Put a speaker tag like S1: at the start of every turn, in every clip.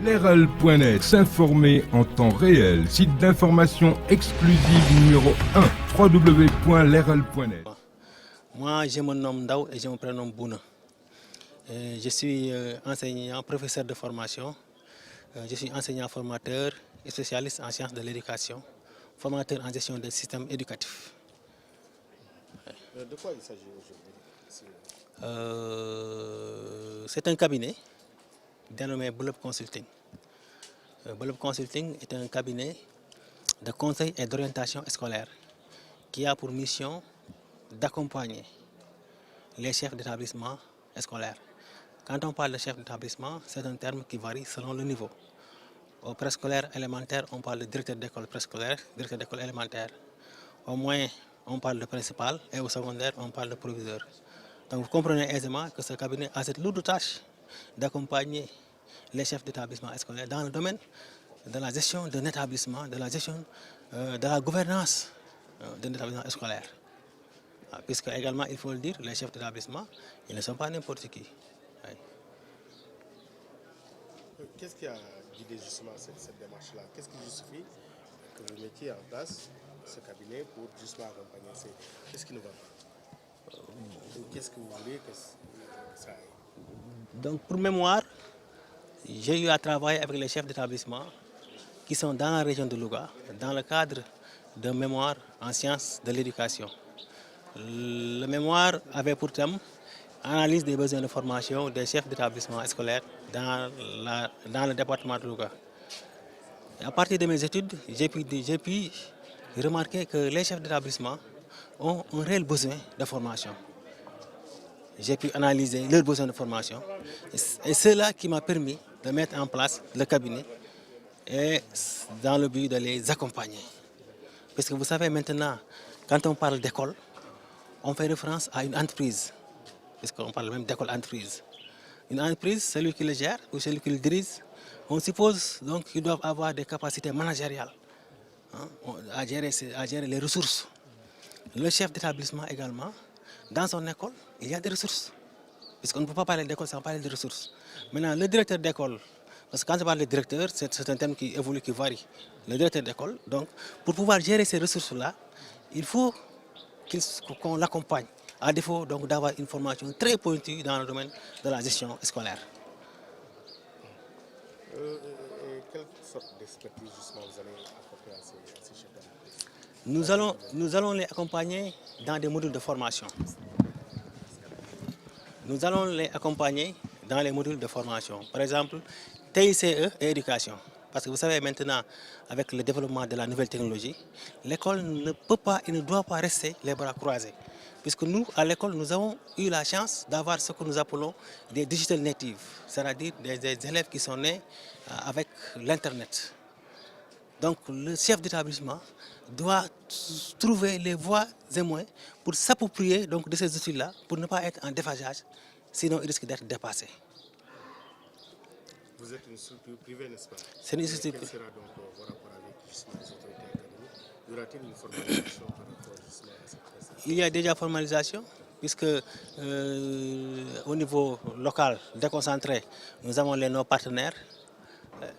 S1: Leral.net, s'informer en temps réel. Site d'information exclusive numéro 1, www.leral.net.
S2: Moi, je me nomme Ndao et je me prénomme Bouna. Je suis enseignant, professeur de formation. Je suis enseignant formateur et spécialiste en sciences de l'éducation, formateur en gestion des systèmes éducatifs.
S3: De quoi il s'agit aujourd'hui?
S2: C'est un cabinet dénommé Blob Consulting. Blob Consulting est un cabinet de conseil et d'orientation scolaire qui a pour mission d'accompagner les chefs d'établissement scolaires. Quand on parle de chef d'établissement, c'est un terme qui varie selon le niveau. Au préscolaire élémentaire, on parle de directeur d'école préscolaire, directeur d'école élémentaire. Au moyen, on parle de principal et au secondaire, on parle de proviseur. Donc vous comprenez aisément que ce cabinet a cette lourde tâche d'accompagner les chefs d'établissement scolaire dans le domaine de la gestion d'un établissement, de la gestion de la gouvernance d'un établissement scolaire. Puisque également, il faut le dire, les chefs d'établissement, ils ne sont pas n'importe qui. Oui.
S3: Qu'est-ce qui a guidé justement cette démarche-là? Qu'est-ce qui justifie que vous mettiez en place ce cabinet pour justement accompagner? Qu'est-ce qui ne va pas? Qu'est-ce que vous voulez que ça aille?
S2: Donc, pour mémoire, j'ai eu à travailler avec les chefs d'établissement qui sont dans la région de Louga, dans le cadre d'un mémoire en sciences de l'éducation. Le mémoire avait pour thème analyse des besoins de formation des chefs d'établissement scolaire dans le département de Louga. Et à partir de mes études, j'ai pu remarquer que les chefs d'établissement ont un réel besoin de formation. J'ai pu analyser leurs besoins de formation et c'est cela qui m'a permis de mettre en place le cabinet et dans le but de les accompagner. Parce que vous savez maintenant, quand on parle d'école, on fait référence à une entreprise, puisqu'on parle même d'école-entreprise. Une entreprise, celui qui le gère ou celui qui le dirige, on suppose donc qu'ils doivent avoir des capacités managériales à gérer les ressources. Le chef d'établissement également, dans son école, il y a des ressources. Puisqu'on ne peut pas parler d'école sans parler de ressources. Maintenant, le directeur d'école, parce que quand je parle de directeur, c'est un terme qui évolue, qui varie. Le directeur d'école, donc, pour pouvoir gérer ces ressources-là, il faut qu'on l'accompagne, à défaut d'avoir une formation très pointue dans le domaine de la gestion scolaire.
S3: Quelle sorte d'expertise justement vous allez apporter à ces chefs d'entreprise?
S2: Nous allons les accompagner dans des modules de formation. Nous allons les accompagner dans les modules de formation. Par exemple, TICE et éducation. Parce que vous savez maintenant, avec le développement de la nouvelle technologie, l'école ne peut pas et ne doit pas rester les bras croisés. Puisque nous, à l'école, nous avons eu la chance d'avoir ce que nous appelons des digital natives, c'est-à-dire des élèves qui sont nés avec l'Internet. Donc le chef d'établissement doit trouver les voies et moyens pour s'approprier de ces outils-là, pour ne pas être en déphasage, sinon il risque d'être dépassé.
S3: Vous êtes une structure privée, n'est-ce pas?
S2: C'est une structure
S3: privée. Quel sera donc vos rapports avec justement les autorités académiques? Y aura-t-il une formalisation par rapport justement à cette prestation?
S2: Il y a déjà formalisation, puisque au niveau local, déconcentré, nous avons nos partenaires.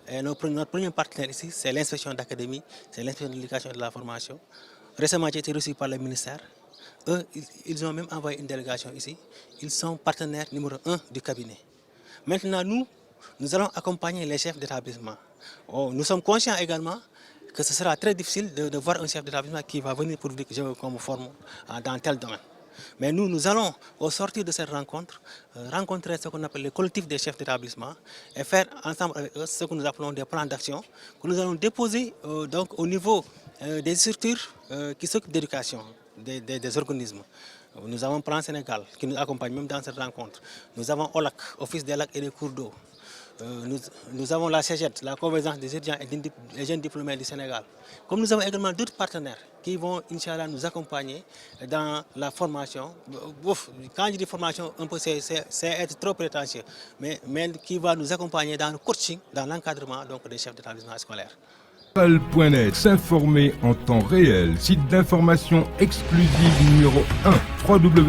S2: Et notre premier partenaire ici, c'est l'inspection d'académie, c'est l'inspection de l'éducation et de la formation. Récemment, j'ai été reçu par le ministère. Eux, ils ont même envoyé une délégation ici. Ils sont partenaires numéro 1 du cabinet. Maintenant, nous allons accompagner les chefs d'établissement. Nous sommes conscients également que ce sera très difficile de voir un chef d'établissement qui va venir pour dire que je veux qu'on me forme dans tel domaine. Mais nous allons, au sortir de cette rencontre, rencontrer ce qu'on appelle le collectif des chefs d'établissement et faire ensemble avec eux ce que nous appelons des plans d'action que nous allons déposer au niveau des structures qui s'occupent d'éducation, des organismes. Nous avons Plan Sénégal qui nous accompagne même dans cette rencontre. Nous avons OLAC, Office des lacs et des cours d'eau. Nous avons la CEGED, la Convergence des étudiants et des jeunes diplômés du Sénégal. Comme nous avons également d'autres partenaires qui vont, Inch'Allah, nous accompagner dans la formation. Quand je dis formation, un peu c'est être trop prétentieux, mais qui va nous accompagner dans le coaching, dans l'encadrement des chefs d'établissement scolaire.
S1: Leral.net, s'informer en temps réel. Site d'information exclusive numéro 1, www.